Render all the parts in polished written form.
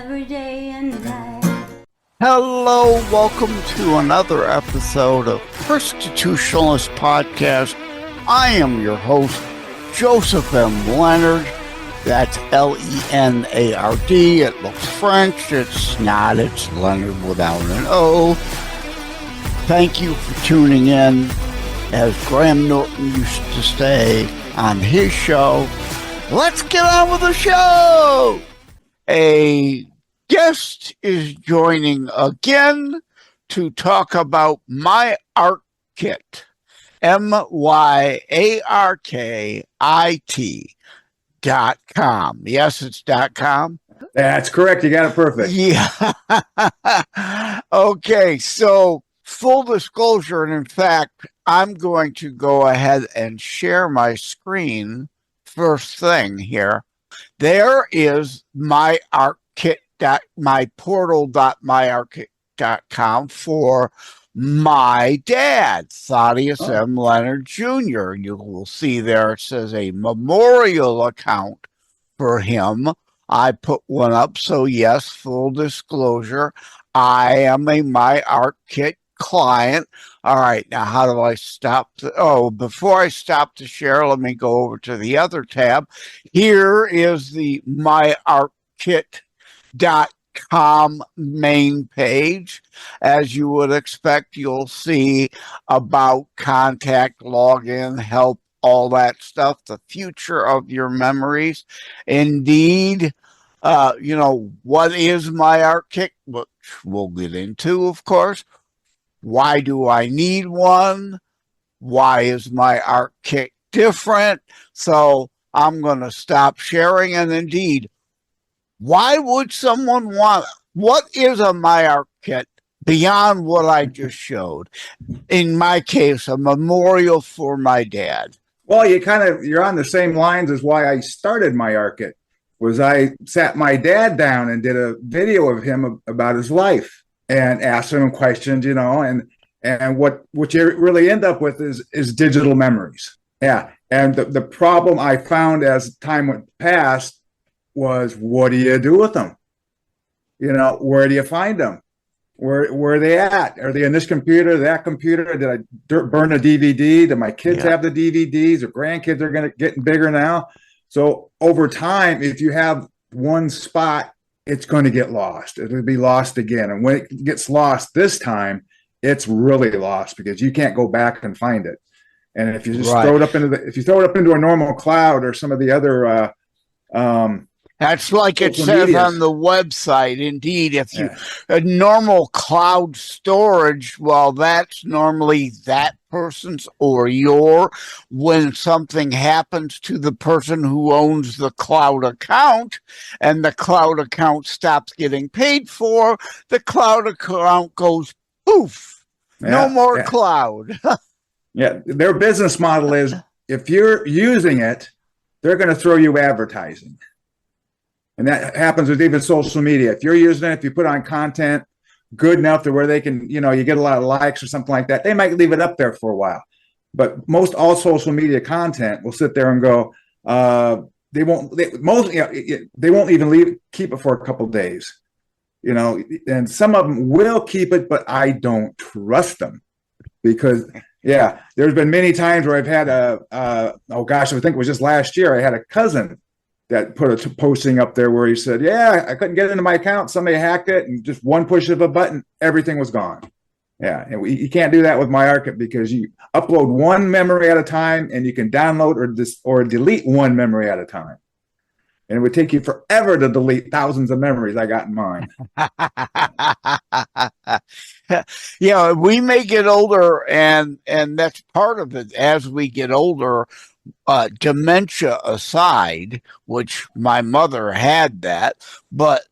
every day and night. Hello, welcome to another episode of Constitutionalist Podcast. I am your host, Joseph M. Leonard. That's Leonard. It looks French. It's not. It's Leonard without an O. Thank you for tuning in. As Graham Norton used to say on his show, let's get on with the show. A guest is joining again to talk about myArtKit, myarkit.com. Yes, it's .com. That's correct. You got it perfect. Yeah. Okay, so full disclosure, and in fact, I'm going to go ahead and share my screen first thing here. There is myArtKit, myportal.myartkit.com for my dad, Thaddeus M. Leonard Jr. You will see there it says a memorial account for him. I put one up, so yes, full disclosure, I am a myArtKit client. All right, now how do I stop? Before I stop to share, let me go over to the other tab. Here is the myArtKit.com main page. As you would expect, you'll see about, contact, login, help, all that stuff, the future of your memories. Indeed, what is myArtKit, which we'll get into, of course. Why do I need one? Why is myArtKit different? So I'm going to stop sharing. And indeed, why would someone want? What is a myArtKit beyond what I just showed? In my case, a memorial for my dad. Well, you're on the same lines as why I started myArtKit. Was I sat my dad down and did a video of him about his life. And ask him questions, and what you really end up with is digital memories. Yeah. And the problem I found as time went past was, what do you do with them? Where do you find them? Where are they at? Are they in this computer, that computer? Did I burn a DVD? Do my kids have the DVDs? Or grandkids are getting bigger now? So over time, if you have one spot, it's going to get lost. It'll be lost again. And when it gets lost this time, it's really lost because you can't go back and find it. And if you just throw it up into a normal cloud or some of the other that's like it says on the website. Indeed, if you a normal cloud storage, well, that's normally that person's or your. When something happens to the person who owns the cloud account and the cloud account stops getting paid for, the cloud account goes poof. No more cloud. Their business model is, if you're using it, they're going to throw you advertising. And that happens with even social media. If you're using it, if you put on content good enough to where they can, you get a lot of likes or something like that, they might leave it up there for a while. But all social media content will sit there and go, they won't even keep it for a couple of days, and some of them will keep it, but I don't trust them because, there's been many times where I've had I think it was just last year, I had a cousin that put a posting up there where he said, I couldn't get into my account. Somebody hacked it, and just one push of a button, everything was gone. Yeah. And you can't do that with myArtKit because you upload one memory at a time, and you can download or delete one memory at a time. And it would take you forever to delete thousands of memories I got in mind. We may get older, and that's part of it. As we get older, dementia aside, which my mother had that, but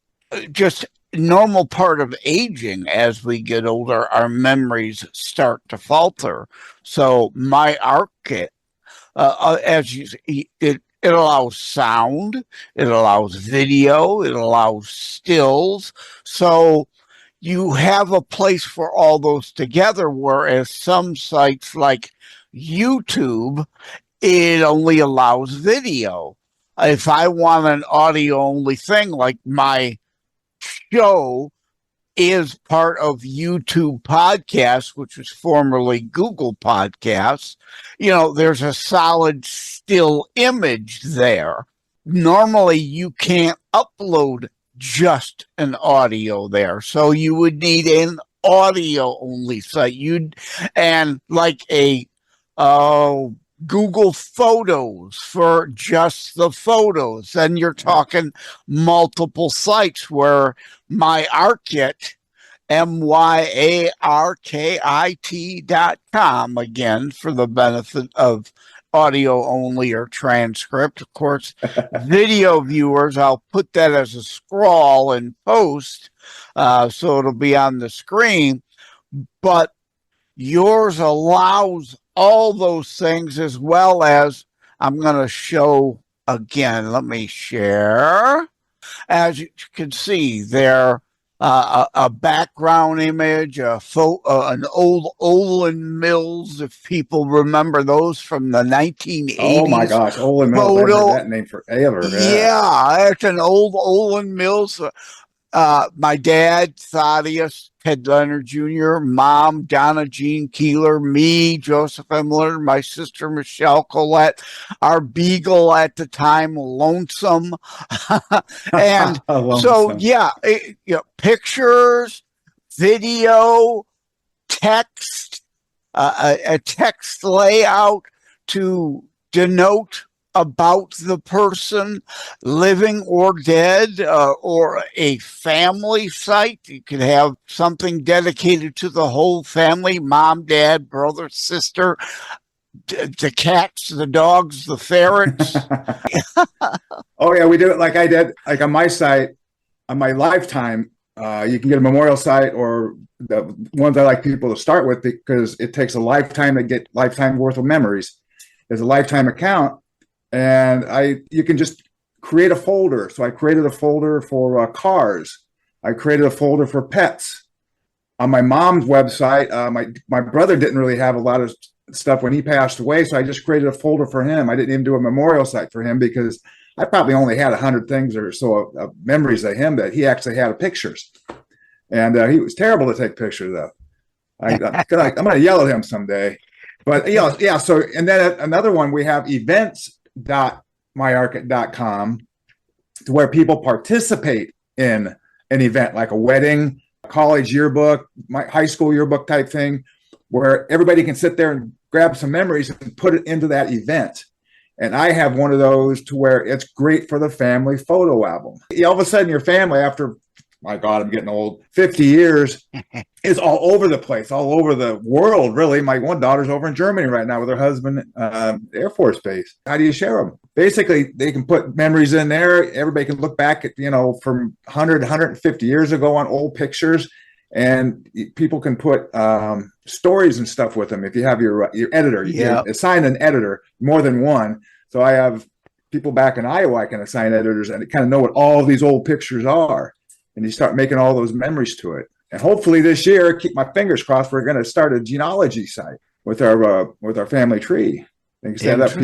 just normal part of aging. As we get older, our memories start to falter. So myArtKit, it allows sound, it allows video, it allows stills. So you have a place for all those together, whereas some sites like YouTube, it only allows video. If I want an audio only thing like my show is part of YouTube Podcasts, which was formerly Google Podcasts. There's a solid still image there. Normally, you can't upload just an audio there, so you would need an audio only site. And like a Google Photos for just the photos. Then you're talking multiple sites where myArtKit, myarkit.com, again, for the benefit of audio only or transcript. Of course, video viewers, I'll put that as a scroll in post, so it'll be on the screen. But yours allows all those things, as well as, I'm going to show again. Let me share. As you can see, there a background image, an old Olin Mills, if people remember those from the 1980s. Oh my gosh, Olin Mills! I've heard that name forever. Yeah, it's an old Olin Mills. My dad, Thaddeus Ted Leonard Jr., Mom, Donna Jean Keeler, me, Joseph Emler, my sister, Michelle Collette, our beagle at the time, Lonesome. And so, yeah, pictures, video, text, a text layout to denote about the person, living or dead, or a family site. You could have something dedicated to the whole family, mom, dad, brother, sister, the cats, the dogs, the ferrets. Oh yeah, we do it like I did, like on my site, on my Lifetime. You can get a memorial site, or the ones I like people to start with, because it takes a lifetime to get lifetime worth of memories. There's a Lifetime account. And you can just create a folder. So I created a folder for cars. I created a folder for pets. On my mom's website, my brother didn't really have a lot of stuff when he passed away, so I just created a folder for him. I didn't even do a memorial site for him, because I probably only had 100 things or so of memories of him that he actually had of pictures. And he was terrible to take pictures of. I'm going to yell at him someday. But yeah. So, and then another one, we have events.myarkit.com, to where people participate in an event like a wedding, a college yearbook, my high school yearbook type thing, where everybody can sit there and grab some memories and put it into that event. And I have one of those to where it's great for the family photo album. All of a sudden, your family, after, my God, I'm getting old, 50 years, is all over the place, all over the world, really. My one daughter's over in Germany right now with her husband, Air Force Base. How do you share them? Basically, they can put memories in there. Everybody can look back at, from 100, 150 years ago on old pictures, and people can put stories and stuff with them. If you have your editor, you can assign an editor, more than one. So I have people back in Iowa I can assign editors, and kind of know what all these old pictures are. And you start making all those memories to it. And hopefully this year, keep my fingers crossed, we're going to start a genealogy site with our family tree. Instead of that,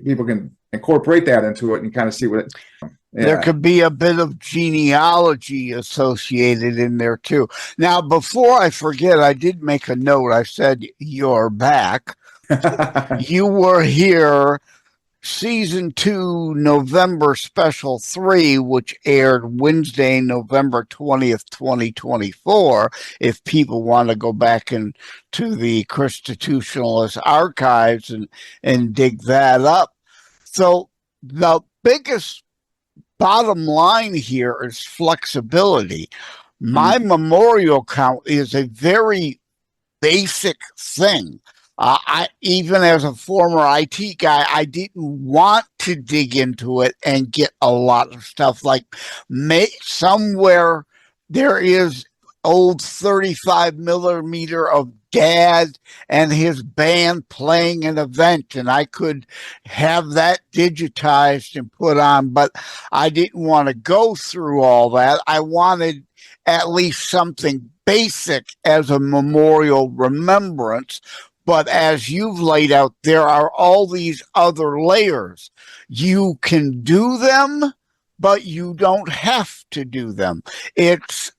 people can incorporate that into it and kind of see what it. Yeah. There could be a bit of genealogy associated in there too. Now, before I forget, I did make a note. I said you're back. You were here. Season 2, November Special 3, which aired Wednesday, November 20th, 2024, if people want to go back into the Constitutionalist archives and dig that up. So the biggest bottom line here is flexibility. My memorial count is a very basic thing. Even as a former IT guy, I didn't want to dig into it and get a lot of stuff. Like somewhere there is old 35 millimeter of Dad and his band playing an event, and I could have that digitized and put on, but I didn't want to go through all that. I wanted at least something basic as a memorial remembrance. But as you've laid out, there are all these other layers. You can do them, but you don't have to do them. It's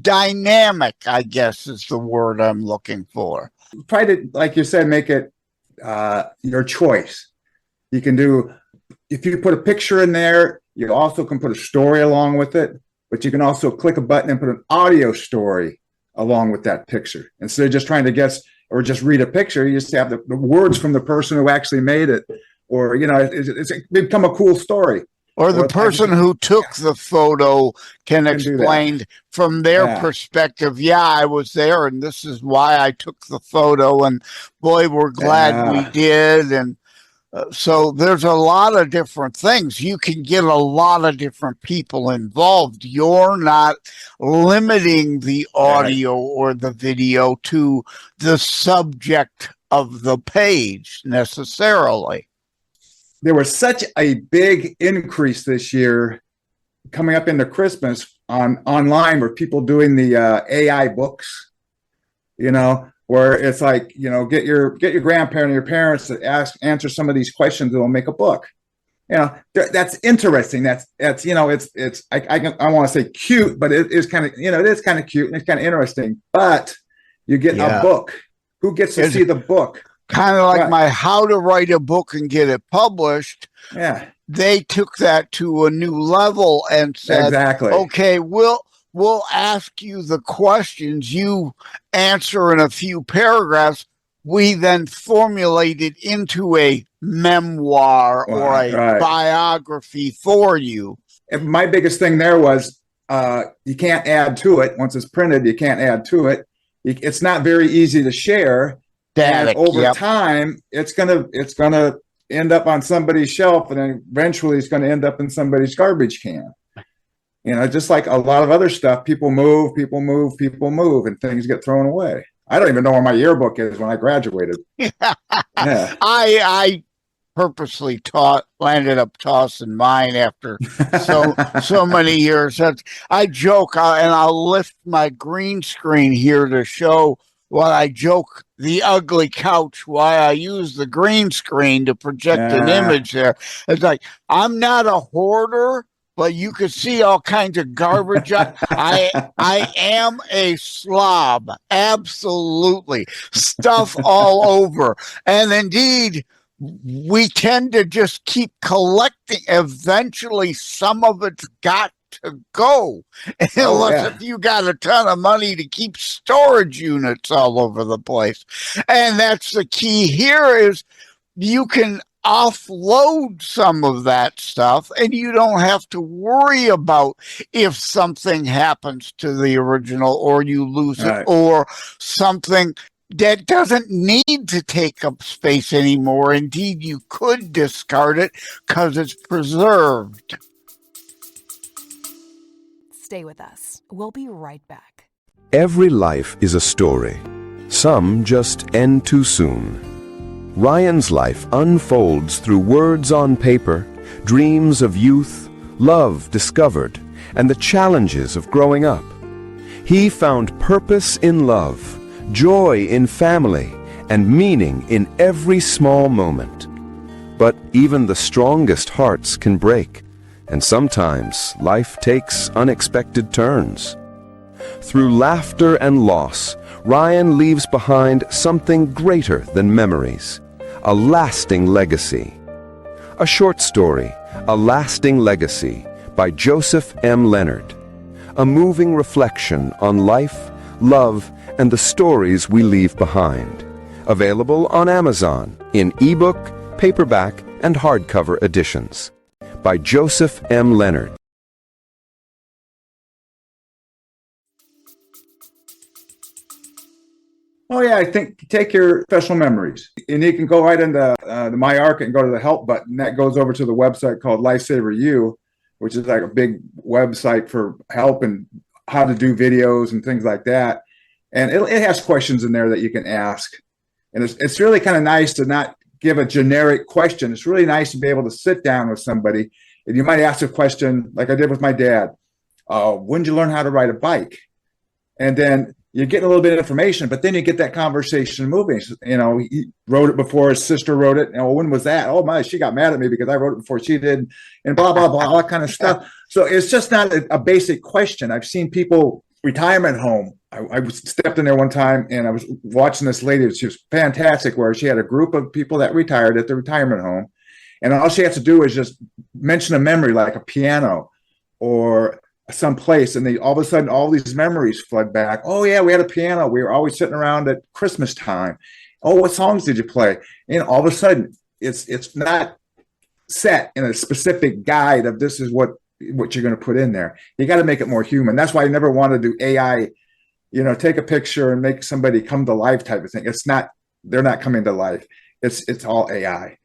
dynamic, I guess is the word I'm looking for. Try to, like you said, make it your choice. You can do, if you put a picture in there, you also can put a story along with it, but you can also click a button and put an audio story along with that picture. Instead of just trying to guess or just read a picture, you just have the words from the person who actually made it, or, you know, it's become a cool story. Or the person who took the photo can explain from their perspective, yeah, I was there and this is why I took the photo, and boy, we're glad we did. And so there's a lot of different things. You can get a lot of different people involved. You're not limiting the audio or the video to the subject of the page necessarily. There was such a big increase this year coming up into Christmas online where people doing the AI books, you know, where it's like, you know, get your grandparent or your parents to answer some of these questions and they'll make a book. You know, that's interesting. That's you know, I want to say cute, but it is kind of, you know, it is kind of cute and it's kind of interesting. But you get a book. Who gets to see the book? Kind of like my How to Write a Book and Get It Published. Yeah. They took that to a new level and said, okay, we'll ask you the questions. You answer in a few paragraphs. We then formulate it into a memoir or a biography for you. And my biggest thing there was you can't add to it. Once it's printed, you can't add to it. It's not very easy to share. And over time, it's gonna end up on somebody's shelf, and then eventually it's going to end up in somebody's garbage can. You know, just like a lot of other stuff, people move, and things get thrown away. I don't even know where my yearbook is when I graduated. I purposely landed up tossing mine after so many years. I joke, and I'll lift my green screen here to show while I joke the ugly couch, why I use the green screen to project an image there. It's like, I'm not a hoarder, but you can see all kinds of garbage. I am a slob, absolutely. Stuff all over. And indeed, we tend to just keep collecting. Eventually, some of it's got to go, unless if you got a ton of money to keep storage units all over the place. And that's the key here, is you can offload some of that stuff and you don't have to worry about if something happens to the original or you lose it, or something that doesn't need to take up space anymore. Indeed, you could discard it because it's preserved. Stay with us. We'll be right back. Every life is a story. Some just end too soon. Ryan's life unfolds through words on paper, dreams of youth, love discovered, and the challenges of growing up. He found purpose in love, joy in family, and meaning in every small moment. But even the strongest hearts can break, and sometimes life takes unexpected turns. Through laughter and loss, Ryan leaves behind something greater than memories, a lasting legacy. A short story, A Lasting Legacy, by Joseph M. Leonard. A moving reflection on life, love, and the stories we leave behind. Available on Amazon in ebook, paperback, and hardcover editions. By Joseph M. Leonard. Oh yeah, I think take your special memories, and you can go right into the myArtKit and go to the help button. That goes over to the website called Lifesaver U, which is like a big website for help and how to do videos and things like that. And it has questions in there that you can ask, and it's really kind of nice to not give a generic question. It's really nice to be able to sit down with somebody, and you might ask a question like I did with my dad. When did you learn how to ride a bike? And then you're getting a little bit of information, but then you get that conversation moving. You know, he wrote it before his sister wrote it. And when was that? Oh my, she got mad at me because I wrote it before she did, and blah, blah, blah, all that kind of stuff. So it's just not a basic question. I've seen people, retirement home. I stepped in there one time and I was watching this lady. She was fantastic, where she had a group of people that retired at the retirement home. And all she has to do is just mention a memory like a piano or some place, and all of a sudden all these memories flood back. Oh yeah, we had a piano. We were always sitting around at Christmas time. Oh, what songs did you play? And all of a sudden it's not set in a specific guide of this is what you're going to put in there. You got to make it more human. That's why I never want to do AI, you know, take a picture and make somebody come to life type of thing. It's not, they're not coming to life. It's all AI.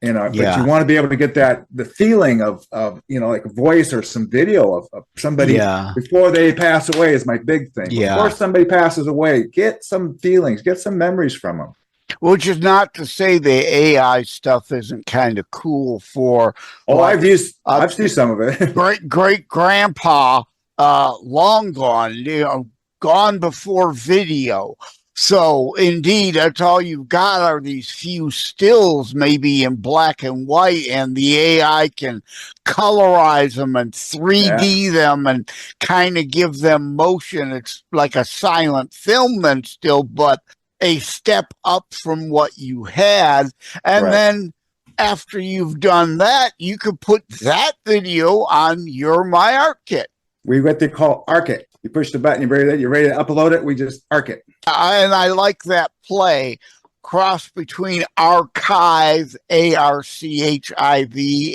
You know, but you want to be able to get the feeling of, you know, like a voice or some video of somebody before they pass away is my big thing. Before somebody passes away, get some feelings, get some memories from them. Which is not to say the AI stuff isn't kind of cool for. Oh, I've seen some of it. great grandpa, long gone, you know, gone before video. So indeed, that's all you've got are these few stills, maybe in black and white, and the AI can colorize them and 3D them and kind of give them motion. It's like a silent film then still, but a step up from what you had. And then after you've done that, you could put that video on your myArtKit. We what they call ArtKit. You push the button, you're ready to upload it. We just ArtKit. And I like that play, cross between archive, ARCHIV,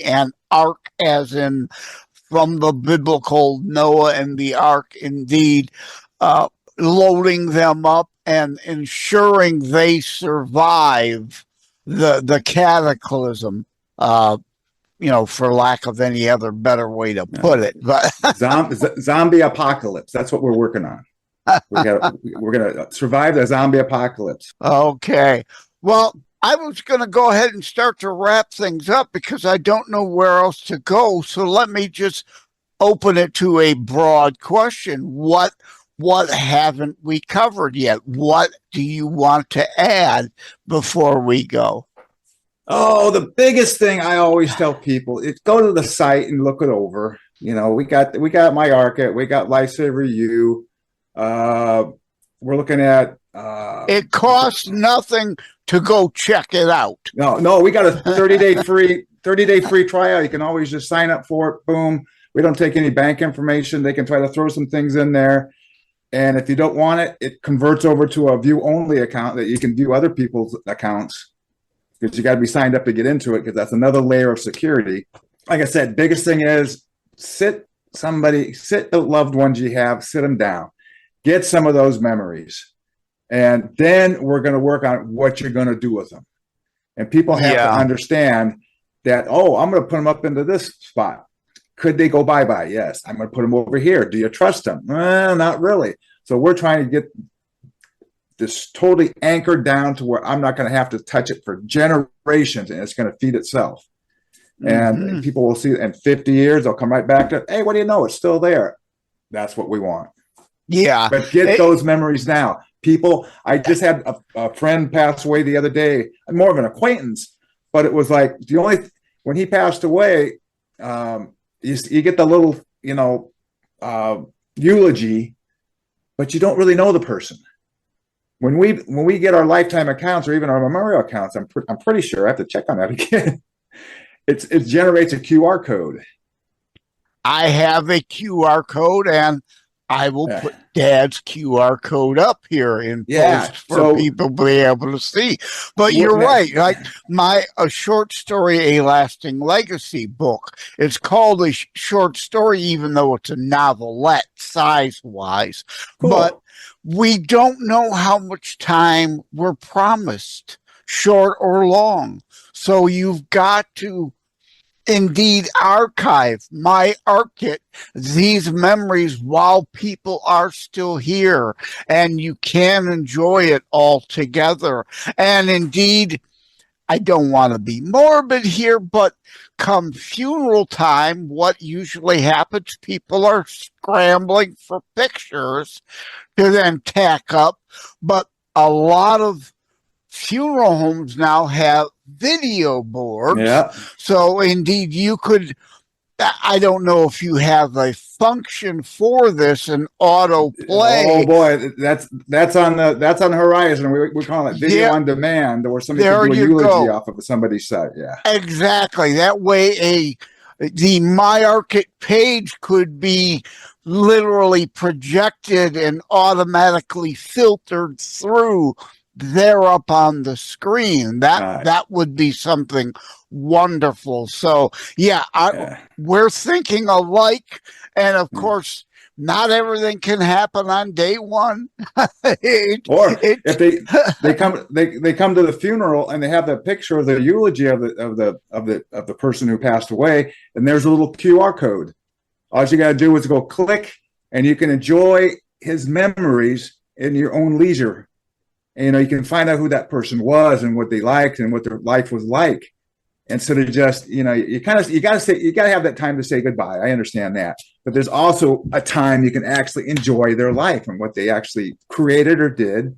and ark as in from the biblical Noah and the ark, indeed, loading them up and ensuring they survive the cataclysm, you know, for lack of any other better way to put it. But zombie apocalypse. That's what we're working on. We're going to survive the zombie apocalypse. Okay. Well, I was going to go ahead and start to wrap things up because I don't know where else to go. So let me just open it to a broad question. What haven't we covered yet? What do you want to add before we go? Oh, the biggest thing I always tell people is go to the site and look it over. You know, we got myArtKit, we got Lifesaver U. We're looking at it costs nothing to go check it out. No, we got a 30-day free trial. You can always just sign up for it. Boom. We don't take any bank information. They can try to throw some things in there. And if you don't want it, it converts over to a view only account that you can view other people's accounts, because you got to be signed up to get into it, because that's another layer of security. Like I said, biggest thing is sit the loved ones you have, sit them down, get some of those memories. And then we're going to work on what you're going to do with them. And people have to understand that, oh, I'm going to put them up into this spot. Could they go bye-bye? Yes. I'm going to put them over here. Do you trust them? Not really. So we're trying to get this totally anchored down to where I'm not going to have to touch it for generations, and it's going to feed itself. And people will see it in 50 years. They'll come right back to, hey, what do you know? It's still there. That's what we want. Yeah. But get those memories now. People, I just had a friend pass away the other day, more of an acquaintance, but it was like when he passed away, you get the little, eulogy, but you don't really know the person. When we get our lifetime accounts or even our memorial accounts, I'm pretty sure I have to check on that again. It generates a QR code. I have a QR code, and I will put Dad's QR code up here in post for people to be able to see. But you're right. Like a short story, A Lasting Legacy book. It's called a short story, even though it's a novelette size-wise. Cool. But we don't know how much time we're promised, short or long. So you've got to indeed archive myArtKit, these memories while people are still here, and you can enjoy it all together. And indeed, I don't want to be morbid here, but come funeral time, what usually happens, people are scrambling for pictures to then tack up. But a lot of funeral homes now have video boards. Yeah. So indeed, you could, I don't know if you have a function for this, an autoplay. Oh boy, that's on the horizon. We call it video on demand, or somebody can do a eulogy off of somebody's site. Yeah, exactly. That way, the myArtKit page could be literally projected and automatically filtered through there up on the screen. That would be something wonderful. So we're thinking alike, and of course, not everything can happen on day one. If they come to the funeral and they have the picture of the eulogy of the person who passed away, and there's a little QR code. All you got to do is go click, and you can enjoy his memories in your own leisure. And, you can find out who that person was and what they liked and what their life was like, instead of just, you got to have that time to say goodbye. I understand that, but there's also a time you can actually enjoy their life and what they actually created or did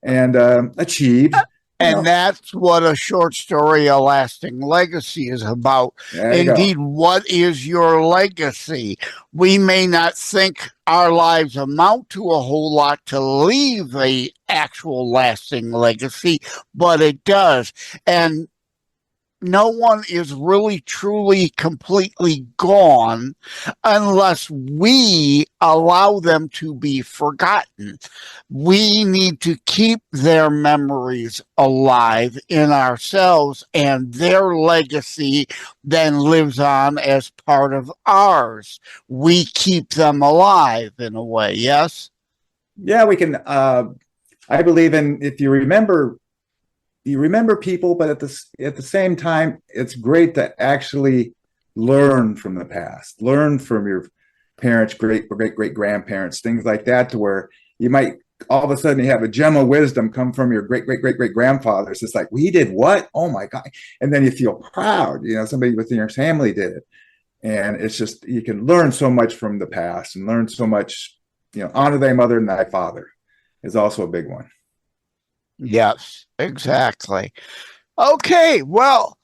and achieved. And that's what a short story, A Lasting Legacy, is about. Indeed, what is your legacy? We may not think our lives amount to a whole lot to leave a actual lasting legacy, but it does. And no one is really, truly, completely gone unless we allow them to be forgotten. We need to keep their memories alive in ourselves, and their legacy then lives on as part of ours. We keep them alive in a way, yes? Yeah, we can. I believe in, if you remember people, but at the same time, it's great to actually learn from the past, learn from your parents, great grandparents, things like that, to where you might all of a sudden you have a gem of wisdom come from your great grandfathers. It's like, we did what? Oh my God. And then you feel proud, somebody within your family did it. And it's just, you can learn so much from the past and learn so much, honor thy mother and thy father is also a big one. Yes, exactly. Okay, well,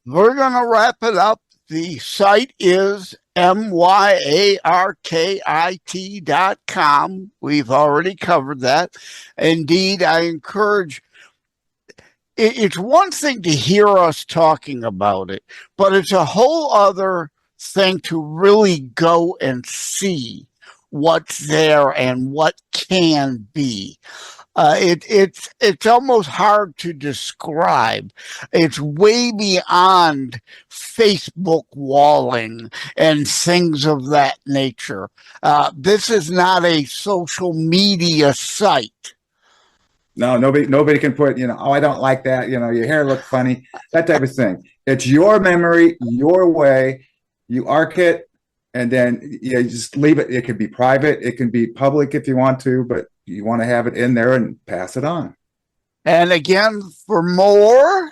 we're going to wrap it up. The site is myarkit.com. We've already covered that. Indeed, I encourage, it's one thing to hear us talking about it, but it's a whole other thing to really go and see what's there and what can be. It's almost hard to describe. It's way beyond Facebook walling and things of that nature. This is not a social media site. No, nobody can put, oh, I don't like that. Your hair looks funny, that type of thing. It's your memory, your way. You arc it, and then you just leave it. It can be private, it can be public if you want to, but you want to have it in there and pass it on. And again, for more,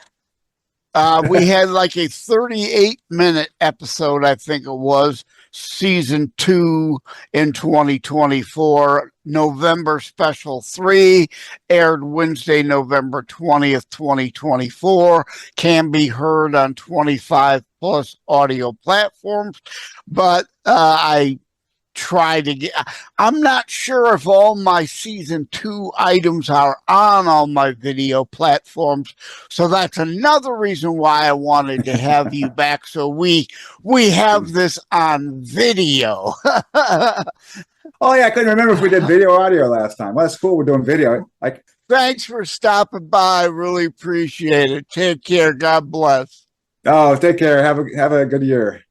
we had like a 38-minute episode, I think it was, season 2 in 2024. November Special 3 aired Wednesday, November 20th, 2024. Can be heard on 25 plus audio platforms. But I try to get, I'm not sure if all my season 2 items are on all my video platforms. So that's another reason why I wanted to have you back. So we have this on video. Oh yeah, I couldn't remember if we did video or audio last time. Well, that's cool. We're doing video. Thanks for stopping by. Really appreciate it. Take care. God bless. Oh, take care. Have a good year.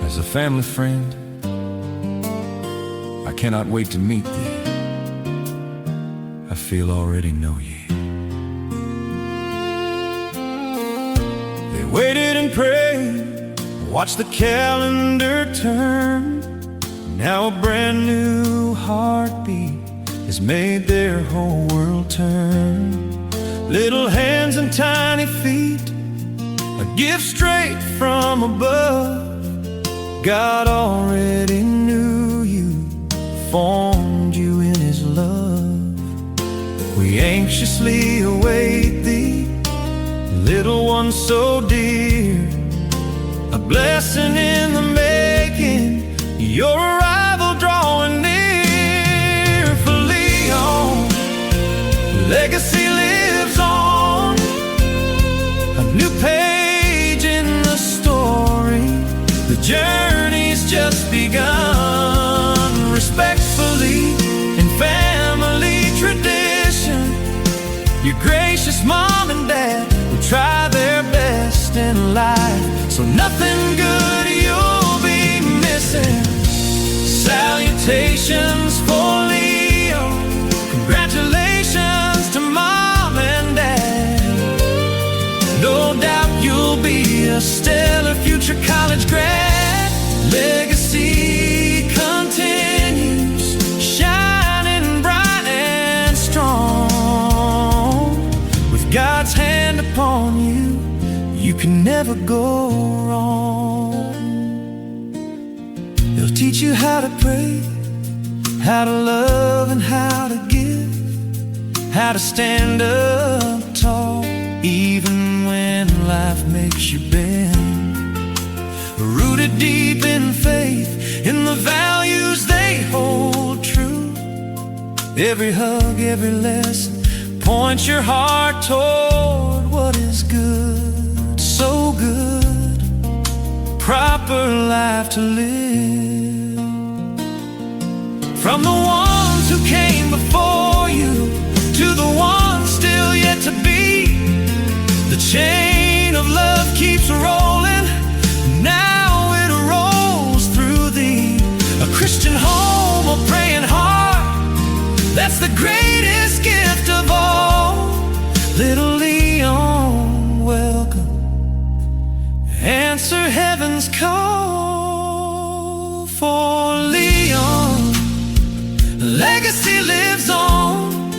As a family friend, I cannot wait to meet thee. I feel already know ye. They waited and prayed, watched the calendar turn. Now a brand new heartbeat has made their whole world turn. Little hands and tiny feet, a gift straight from above. God already knew you, formed you in His love. We anxiously await Thee, little one so dear, a blessing in the making, your arrival drawing near. For Leon, legacy lives on, a new page in the story. The journey's just begun. Respectfully, in family tradition, your gracious mom and dad will try their best in life, so nothing good you'll be missing. Salutations for Leo, congratulations to mom and dad. No doubt you'll be a stellar future college grad. Legacy continues, shining bright and strong. With God's hand upon you, you can never go wrong. They'll teach you how to pray, how to love and how to give, how to stand up tall even when life makes you bend. Rooted deep in faith, in the values they hold true. Every hug, every lesson points your heart toward what is good, so good, proper life to live. From the ones who came before you to the ones still yet to be, the chain of love keeps rolling. Now it rolls through thee. A Christian home, a praying heart, that's the greatest gift of all. Little Leon, welcome. Answer heaven's call. For Leon, legacy lives on,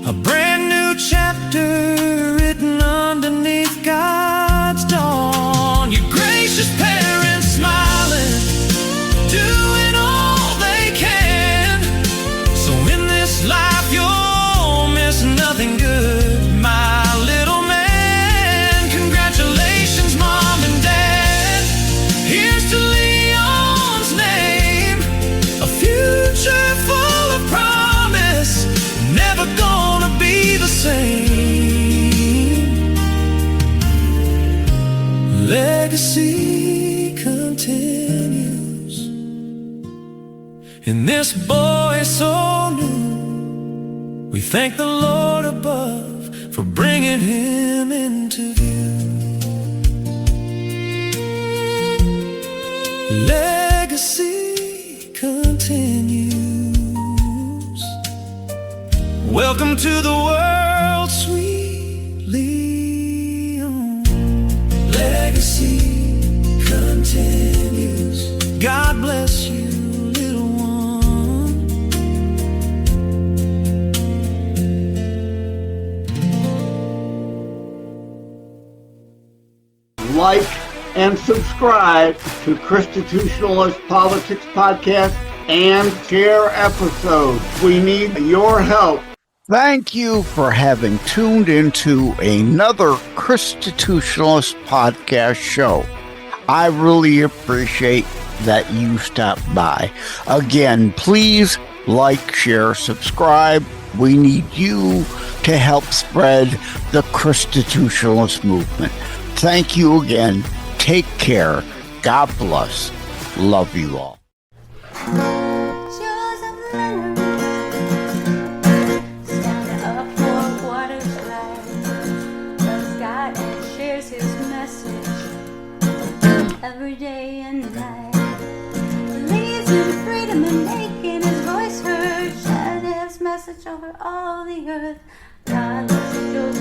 a brand new chapter written underneath God's dawn. Your gracious parents smiling, doing all they can, so in this life you'll miss nothing good, my little man. Congratulations, mom and dad. Here's to Leon's name, a future full of promise, never gonna be the same. Legacy continues in this boy so new. We thank the Lord above for bringing him into view. Legacy continues. Welcome to the world, sweet Leon. Legacy continues. God bless you, little one. Like and subscribe to Constitutionalist Politics Podcast and share episodes. We need your help. Thank you for having tuned into another Constitutionalist Podcast show. I really appreciate that you stopped by. Again, please like, share, subscribe. We need you to help spread the Constitutionalist movement. Thank you again. Take care. God bless. Love you all. Shows of Leonard, stand up for what is right. Loves God and shares His message every day and night. Believes in freedom and making His voice heard. Shared His message over all the earth. God loves you,